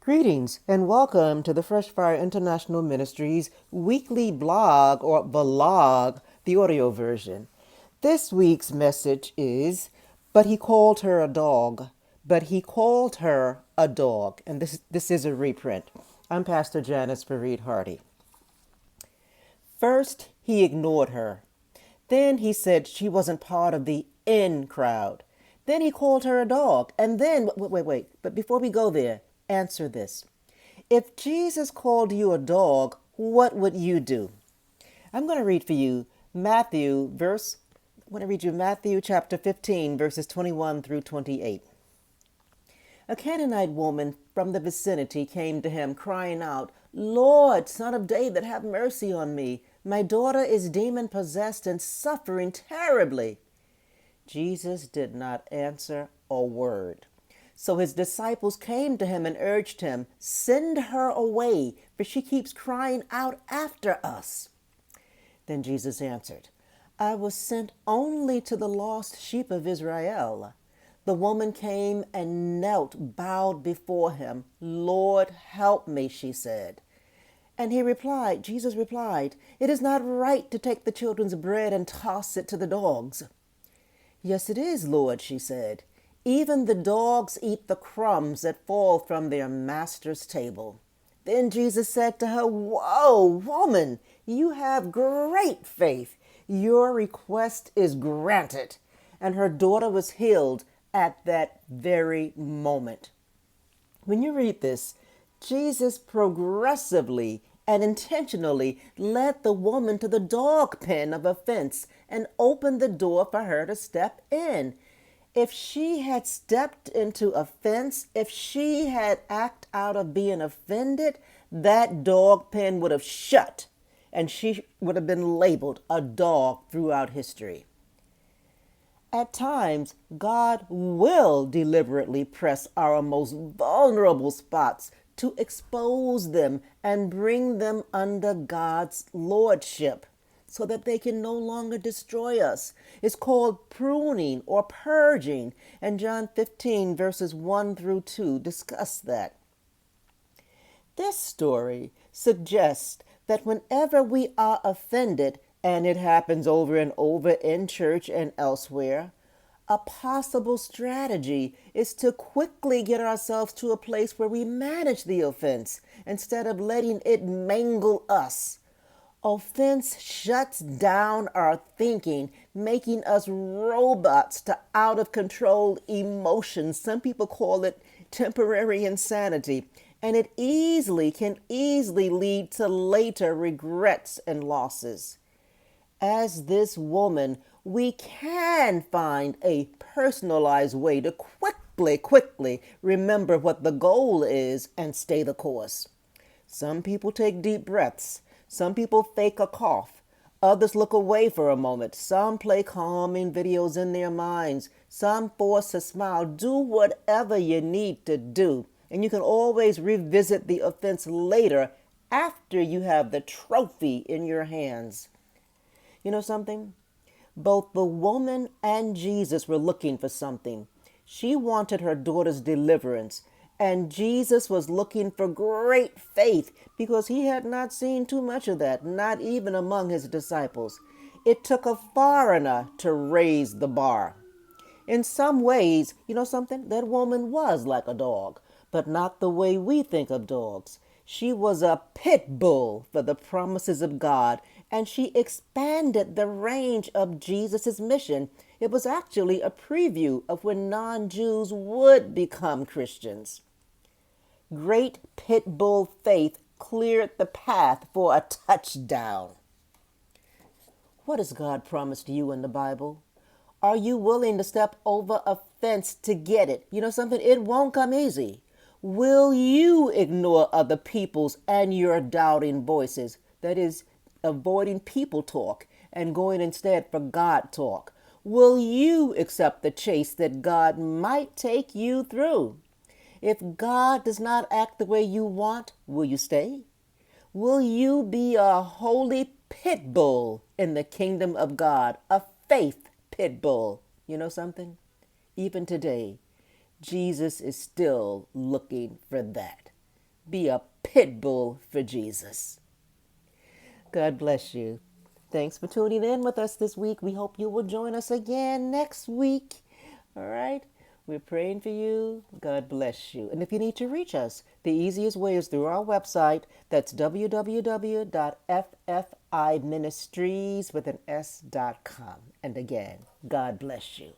Greetings and welcome to the Fresh Fire International Ministries weekly blog or vlog, the audio version. This week's message is, but he called her a dog. But he called her a dog. And this is a reprint. I'm Pastor Janice Fareed Hardy. First, he ignored her. Then he said she wasn't part of the in crowd. Then he called her a dog. And then, wait. But before we go there, answer this. If Jesus called you a dog, what would you do? I'm going to read for you Matthew chapter 15, verses 21 through 28. A Canaanite woman from the vicinity came to him, crying out, "Lord, Son of David, have mercy on me. My daughter is demon-possessed and suffering terribly." Jesus did not answer a word. So his disciples came to him and urged him, "Send her away, for she keeps crying out after us." Then Jesus answered, "I was sent only to the lost sheep of Israel." The woman came and knelt, bowed before him. "Lord, help me," she said. And Jesus replied, "It is not right to take the children's bread and toss it to the dogs." "Yes, it is, Lord," she said. "Even the dogs eat the crumbs that fall from their master's table." Then Jesus said to her, "Whoa, woman, you have great faith. Your request is granted." And her daughter was healed at that very moment. When you read this, Jesus progressively and intentionally led the woman to the dog pen of offense and opened the door for her to step in. If she had stepped into offense, if she had acted out of being offended, that dog pen would have shut and she would have been labeled a dog throughout history. At times, God will deliberately press our most vulnerable spots to expose them and bring them under God's lordship so that they can no longer destroy us. It's called pruning or purging, and John 15 verses 1 through 2 discuss that. This story suggests that whenever we are offended, and it happens over and over in church and elsewhere, a possible strategy is to quickly get ourselves to a place where we manage the offense instead of letting it mangle us. Offense shuts down our thinking, making us robots to out of control emotions. Some people call it temporary insanity, and it can easily lead to later regrets and losses. As this woman, we can find a personalized way to quickly remember what the goal is and stay the course. Some people take deep breaths. Some people fake a cough. Others look away for a moment. Some play calming videos in their minds. Some force a smile. Do whatever you need to do. And you can always revisit the offense later after you have the trophy in your hands. You know something? Both the woman and Jesus were looking for something. She wanted her daughter's deliverance, and Jesus was looking for great faith because he had not seen too much of that, not even among his disciples. It took a foreigner to raise the bar. In some ways, you know something? That woman was like a dog, but not the way we think of dogs. She was a pit bull for the promises of God, and she expanded the range of Jesus' mission. It was actually a preview of when non-Jews would become Christians. Great pit bull faith cleared the path for a touchdown. What has God promised you in the Bible? Are you willing to step over a fence to get it? You know something? It won't come easy. Will you ignore other people's and your doubting voices? That is, avoiding people talk and going instead for God talk. Will you accept the chase that God might take you through? If God does not act the way you want, will you stay? Will you be a holy pit bull in the kingdom of God, a faith pit bull? You know something? Even today, Jesus is still looking for that. Be a pit bull for Jesus. God bless you. Thanks for tuning in with us this week. We hope you will join us again next week. All right? We're praying for you. God bless you. And if you need to reach us, the easiest way is through our website. That's www.ffIministries with an S.com. And again, God bless you.